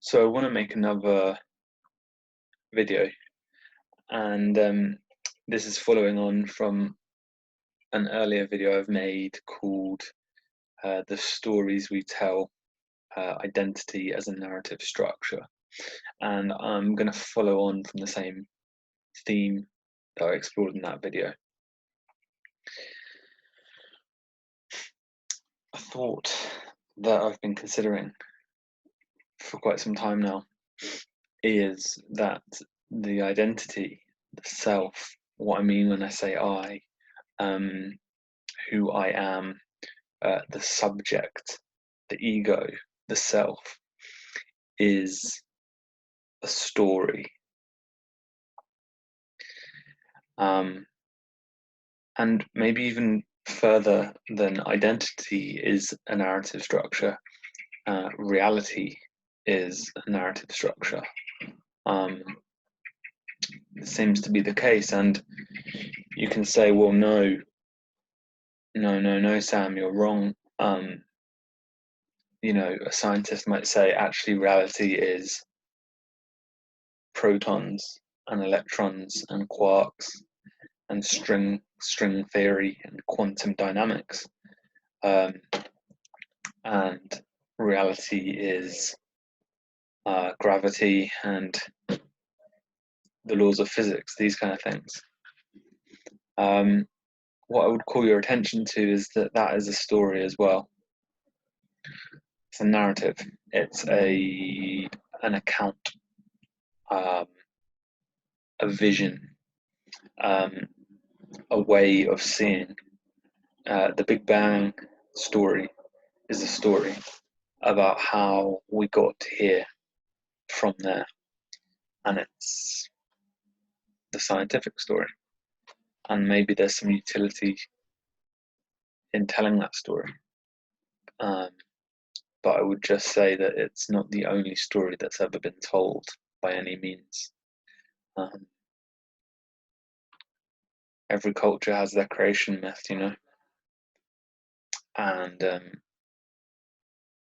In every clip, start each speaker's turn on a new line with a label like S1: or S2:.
S1: So I want to make another video, and this is following on from an earlier video I've made called The Stories We Tell, Identity as a Narrative Structure. And I'm going to follow on from the same theme that I explored in that video. A thought that I've been considering for quite some time now is that the identity, the self, what I mean when I say I, who I am, the subject, the ego, the self, is a story. And maybe even further than identity is a narrative structure, reality is a narrative structure. It seems to be the case, and you can say, well, no, Sam, you're wrong. A scientist might say, actually, reality is protons and electrons and quarks and string theory and quantum dynamics, and reality is gravity and the laws of physics, these kind of things. What I would call your attention to is that is a story as well. It's a narrative. It's an account, a vision, a way of seeing. The Big Bang story is a story about how we got here from there, and it's the scientific story. And maybe there's some utility in telling that story. But I would just say that it's not the only story that's ever been told by any means. Every culture has their creation myth, and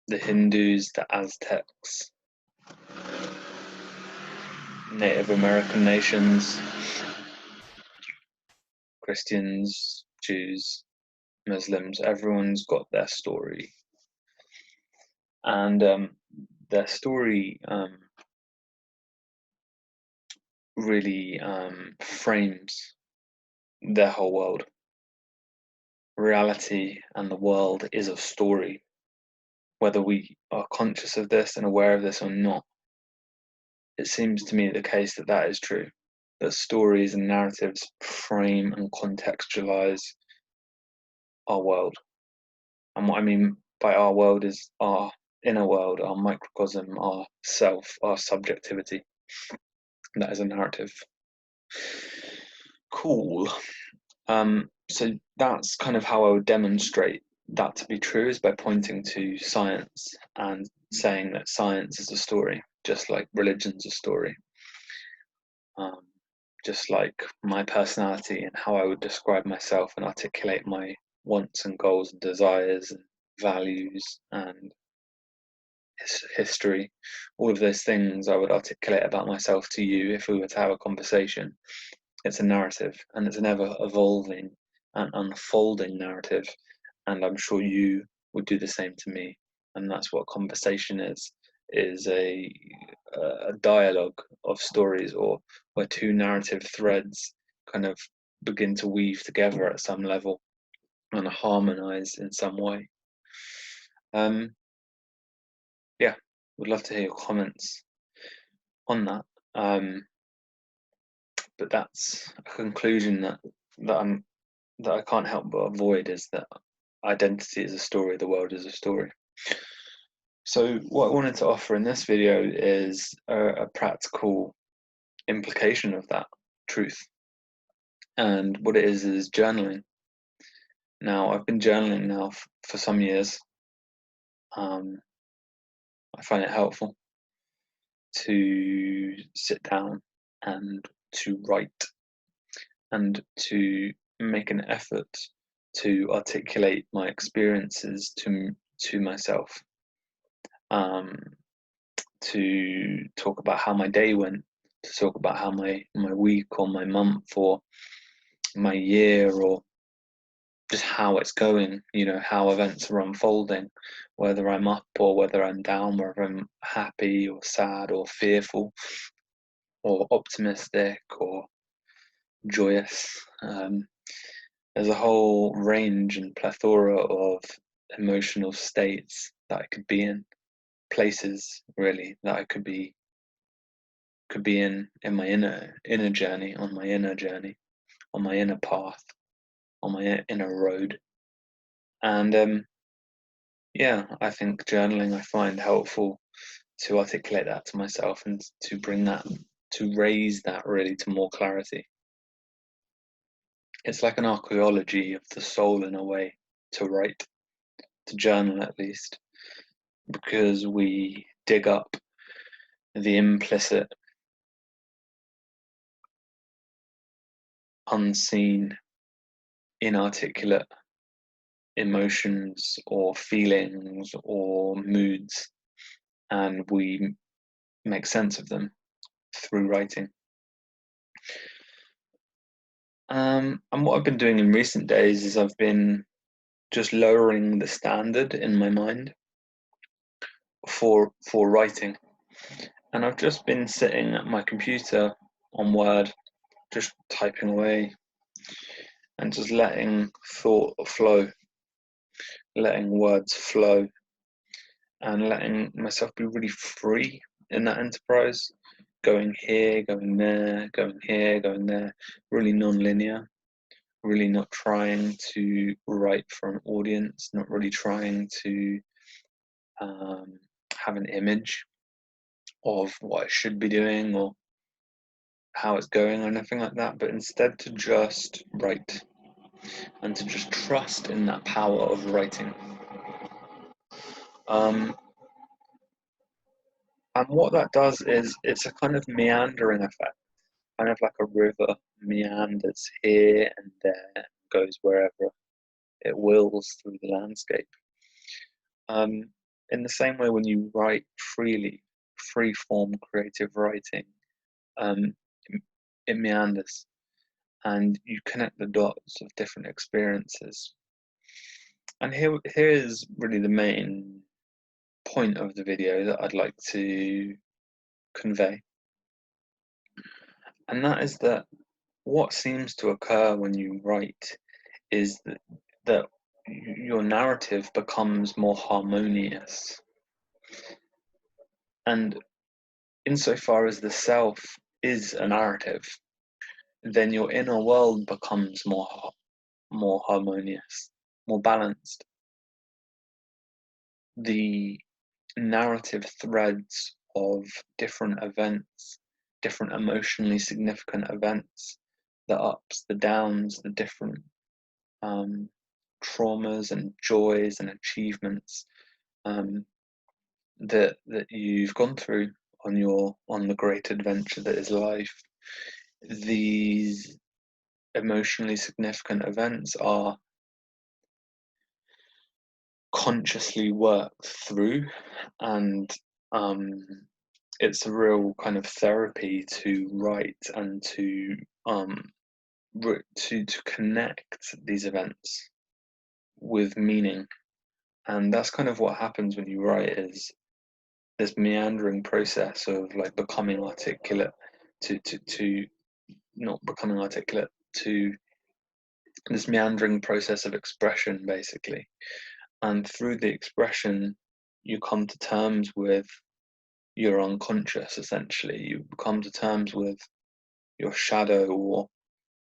S1: the Hindus, the Aztecs, Native American nations, Christians, Jews, Muslims, everyone's got their story. And their story really frames their whole world. Reality and the world is a story, whether we are conscious of this and aware of this or not. It seems to me the case that is true, that stories and narratives frame and contextualize our world. And what I mean by our world is our inner world, our microcosm, our self, our subjectivity. That is a narrative. Cool. So that's kind of how I would demonstrate that to be true, is by pointing to science and saying that science is a story, just like religion's a story. Just like my personality and how I would describe myself and articulate my wants and goals and desires and values and history, all of those things I would articulate about myself to you if we were to have a conversation. It's a narrative, and it's an ever-evolving and unfolding narrative, and I'm sure you would do the same to me. And that's what conversation is a dialogue of stories, or where two narrative threads kind of begin to weave together at some level and harmonize in some way. Yeah, would love to hear your comments on that. But that's a conclusion that I can't help but avoid, is that identity is a story, the world is a story. So what I wanted to offer in this video is a practical implication of that truth. And what it is journaling. Now, I've been journaling now for some years. I find it helpful to sit down and to write and to make an effort to articulate my experiences to myself, to talk about how my day went, to talk about how my week or my month or my year, or just how it's going, how events are unfolding, whether I'm up or whether I'm down, whether I'm happy or sad or fearful or optimistic or joyous. There's a whole range and plethora of emotional states that I could be in, places really that I could be in my inner journey, on my inner journey, on my inner path, on my inner road. And yeah, I think journaling I find helpful to articulate that to myself and to bring that, to raise that really to more clarity. It's like an archaeology of the soul in a way, to write, to journal at least, because we dig up the implicit, unseen, inarticulate emotions or feelings or moods, and we make sense of them through writing. And what I've been doing in recent days is I've been just lowering the standard in my mind for writing, and I've just been sitting at my computer on Word, just typing away and just letting thought flow, letting words flow, and letting myself be really free in that enterprise, going here, going there, going here, going there, really non-linear, really not trying to write for an audience, not really trying to have an image of what I should be doing or how it's going or anything like that, but instead to just write and to just trust in that power of writing. And what that does is it's a kind of meandering effect, kind of like a river meanders here and there, goes wherever it wills through the landscape. In the same way, when you write freely, free form creative writing, it meanders and you connect the dots of different experiences. And here is really the main point of the video that I'd like to convey. And that is that what seems to occur when you write is that your narrative becomes more harmonious. And insofar as the self is a narrative, then your inner world becomes more harmonious, more balanced. The narrative threads of different events, different emotionally significant events, the ups, the downs, the different traumas and joys and achievements that you've gone through on the great adventure that is life. These emotionally significant events are consciously worked through, and it's a real kind of therapy to write and to connect these events with meaning. And that's kind of what happens when you write, is this meandering process of like becoming articulate to not becoming articulate, to this meandering process of expression basically. And through the expression you come to terms with your unconscious, essentially. You come to terms with your shadow, or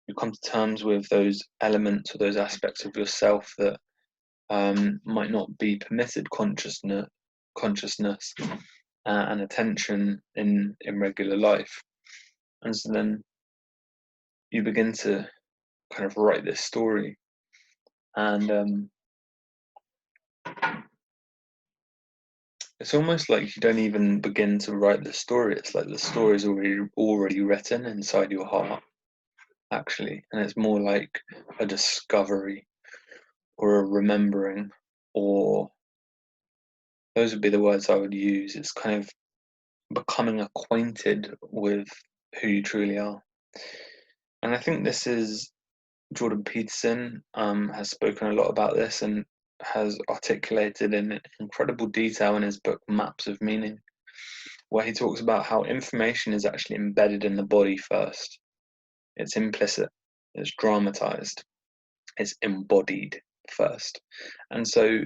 S1: you come to terms with those elements or those aspects of yourself that might not be permitted consciousness and attention in regular life. And so then you begin to kind of write this story, and it's almost like you don't even begin to write the story. It's like the story is already written inside your heart, actually, and it's more like a discovery or a remembering, or those would be the words I would use. It's kind of becoming acquainted with who you truly are. And I think this is Jordan Peterson has spoken a lot about this and has articulated in incredible detail in his book Maps of Meaning, where he talks about how information is actually embedded in the body first. It's implicit, it's dramatized, it's embodied first. And so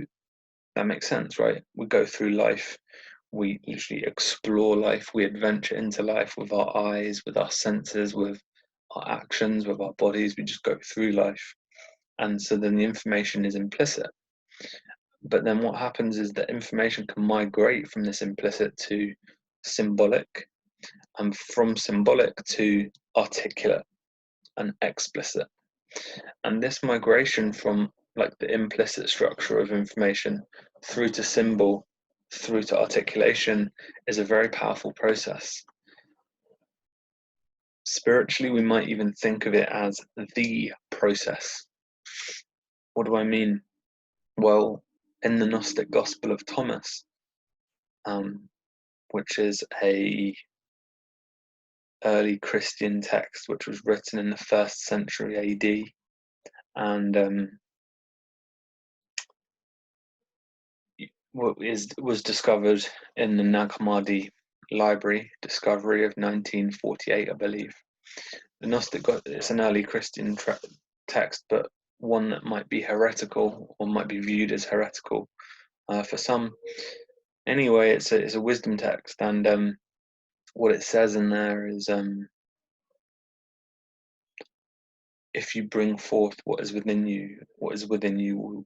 S1: that makes sense, right? We go through life, we literally explore life, we adventure into life with our eyes, with our senses, with our actions, with our bodies. We just go through life. And so then the information is implicit. But then what happens is that information can migrate from this implicit to symbolic, and from symbolic to articulate and explicit. And this migration from like the implicit structure of information through to symbol, through to articulation is a very powerful process. Spiritually, we might even think of it as the process. What do I mean? Well, in the Gnostic Gospel of Thomas, which is a early Christian text which was written in the 1st century AD, and was discovered in the Nag Hammadi library discovery of 1948, I believe. The Gnostic, it's an early Christian text, but one that might be heretical or might be viewed as heretical for some. Anyway, it's a wisdom text, and what it says in there is, if you bring forth what is within you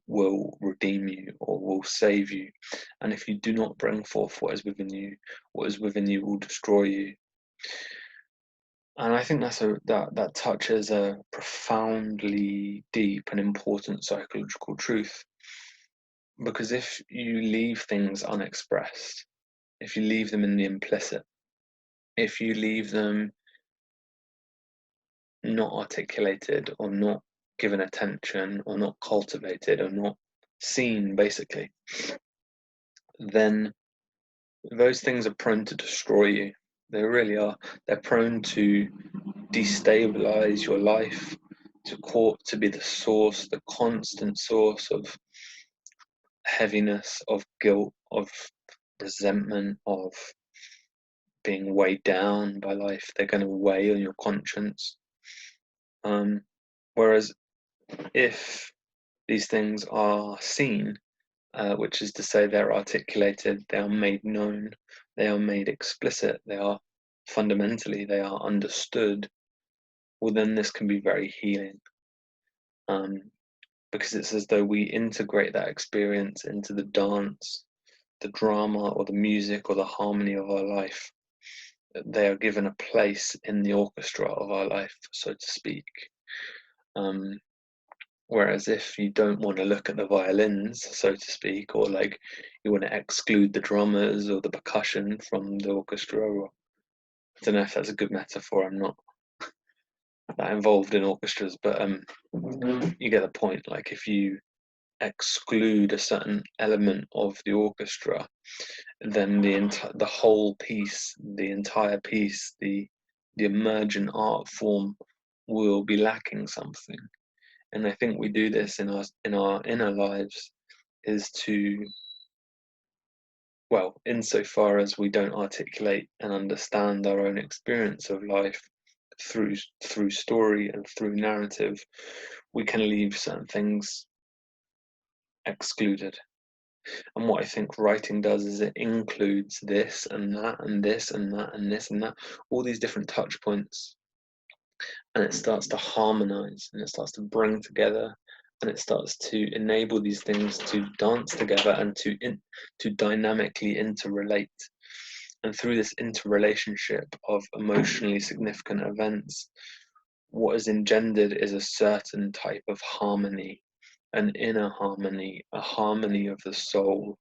S1: will redeem you or will save you. And if you do not bring forth what is within you will destroy you. And I think that touches a profoundly deep and important psychological truth. Because if you leave things unexpressed, if you leave them in the implicit, if you leave them not articulated or not given attention or not cultivated or not seen, basically, then those things are prone to destroy you. They really are. They're prone to destabilize your life, to be the source, the constant source of heaviness, of guilt, of resentment, of being weighed down by life. They're going to weigh on your conscience. Whereas if these things are seen, which is to say they're articulated, they are made known, they are made explicit, they are understood, well, then this can be very healing. Because it's as though we integrate that experience into the dance, the drama, or the music, or the harmony of our life. They are given a place in the orchestra of our life, so to speak. Whereas if you don't want to look at the violins, so to speak, or like you want to exclude the drummers or the percussion from the orchestra, or I don't know if that's a good metaphor. I'm not that involved in orchestras, but you get the point. Like if you exclude a certain element of the orchestra, then the whole piece, the entire piece, the emergent art form will be lacking something. And I think we do this in our inner lives, is to, well, insofar as we don't articulate and understand our own experience of life through story and through narrative, we can leave certain things excluded. And what I think writing does is it includes this and that and this and that and this and that, all these different touch points, and it starts to harmonize and it starts to bring together, and it starts to enable these things to dance together and to dynamically interrelate. And through this interrelationship of emotionally significant events, what is engendered is a certain type of harmony, an inner harmony, a harmony of the soul.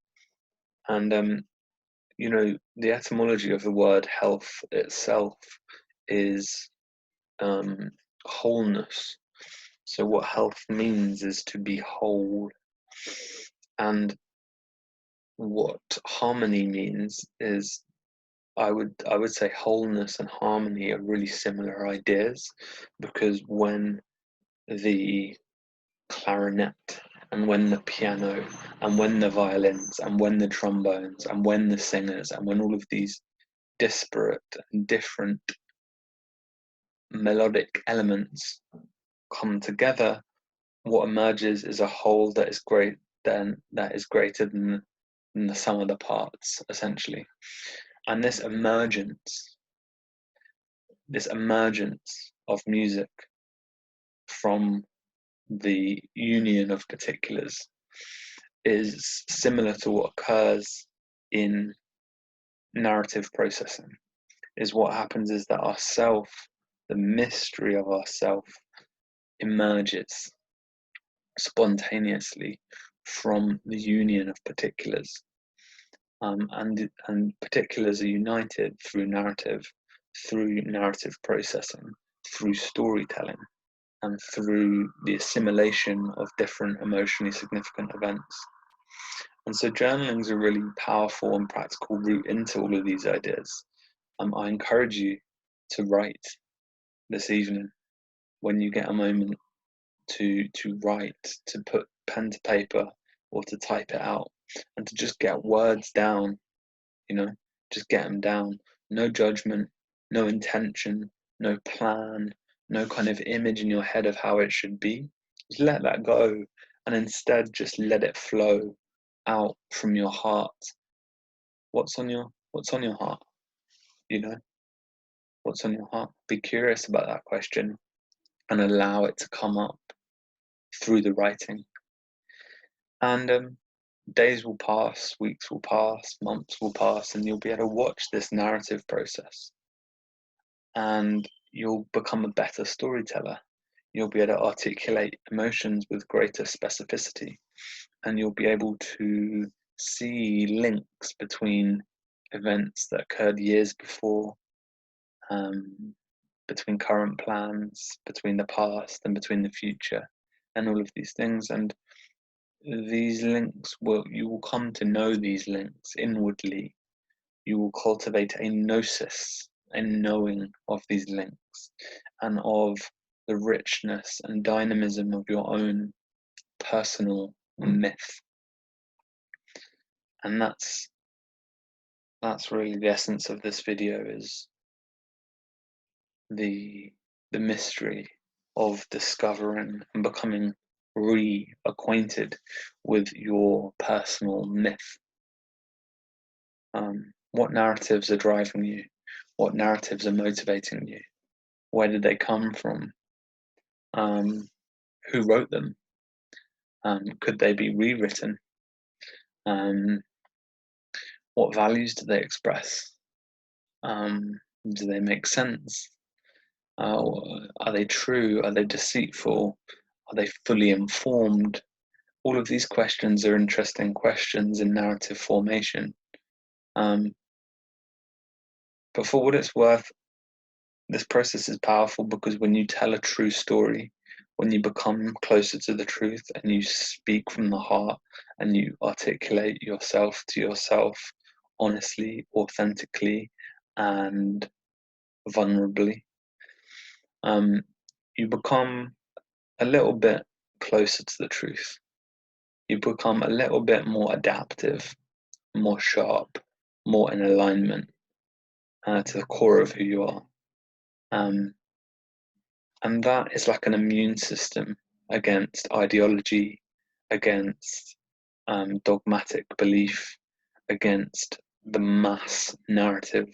S1: And the etymology of the word health itself is wholeness. So what health means is to be whole, and what harmony means is I would say wholeness and harmony are really similar ideas, because when the clarinet and when the piano and when the violins and when the trombones and when the singers and when all of these disparate and different melodic elements come together, what emerges is a whole that is greater than the sum of the parts, essentially. And this emergence of music from the union of particulars is similar to what occurs in narrative processing. Is what happens is that ourself, the mystery of ourself, emerges spontaneously from the union of particulars. And particulars are united through narrative processing, through storytelling, and through the assimilation of different emotionally significant events. And so journaling is a really powerful and practical route into all of these ideas. I encourage you to write this evening when you get a moment, to write, to put pen to paper or to type it out, and to just get words down, just get them down. No judgment, no intention, no plan, no kind of image in your head of how it should be. Just let that go, and instead just let it flow out from your heart. What's on your heart? What's on your heart? Be curious about that question and allow it to come up through the writing. And days will pass, weeks will pass, months will pass, and you'll be able to watch this narrative process. And you'll become a better storyteller. You'll be able to articulate emotions with greater specificity, and you'll be able to see links between events that occurred years before, between current plans, between the past and between the future, and all of these things. And these links you will come to know these links inwardly. You will cultivate a gnosis, a knowing of these links and of the richness and dynamism of your own personal myth. And that's really the essence of this video, is the mystery of discovering and becoming reacquainted with your personal myth. What narratives are driving you? What narratives are motivating you? Where did they come from? Who wrote them? Could they be rewritten? What values do they express? Do they make sense? Are they true? Are they deceitful? Are they fully informed? All of these questions are interesting questions in narrative formation. But for what it's worth, this process is powerful because when you tell a true story, when you become closer to the truth and you speak from the heart and you articulate yourself to yourself honestly, authentically, and vulnerably, you become a little bit closer to the truth. You become a little bit more adaptive, more sharp, more in alignment to the core of who you are. And that is like an immune system against ideology, against dogmatic belief, against the mass narrative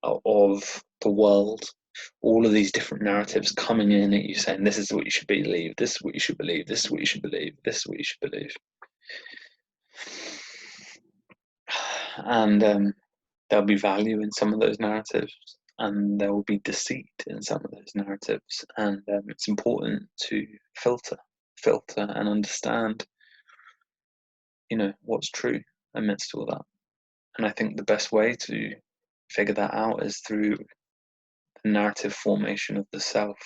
S1: of the world. All of these different narratives coming in at you saying, this is what you should believe, this is what you should believe, this is what you should believe, this is what you should believe. And there'll be value in some of those narratives, and there will be deceit in some of those narratives. And it's important to filter and understand, what's true amidst all that. And I think the best way to figure that out is through the narrative formation of the self,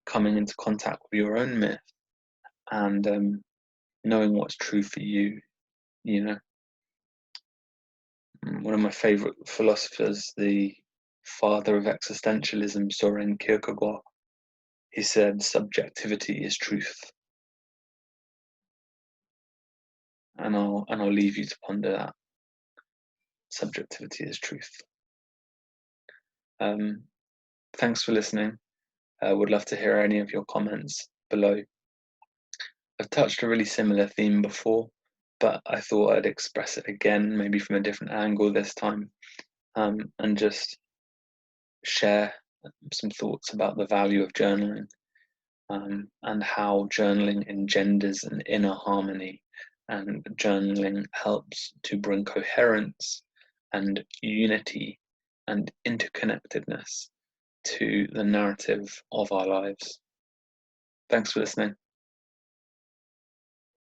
S1: coming into contact with your own myth and knowing what's true for you, One of my favourite philosophers, the father of existentialism, Soren Kierkegaard, he said, "Subjectivity is truth." And I'll leave you to ponder that. Subjectivity is truth. Thanks for listening. I would love to hear any of your comments below. I've touched a really similar theme before, but I thought I'd express it again, maybe from a different angle this time, and just share some thoughts about the value of journaling, and how journaling engenders an inner harmony, and journaling helps to bring coherence and unity and interconnectedness to the narrative of our lives. Thanks for listening.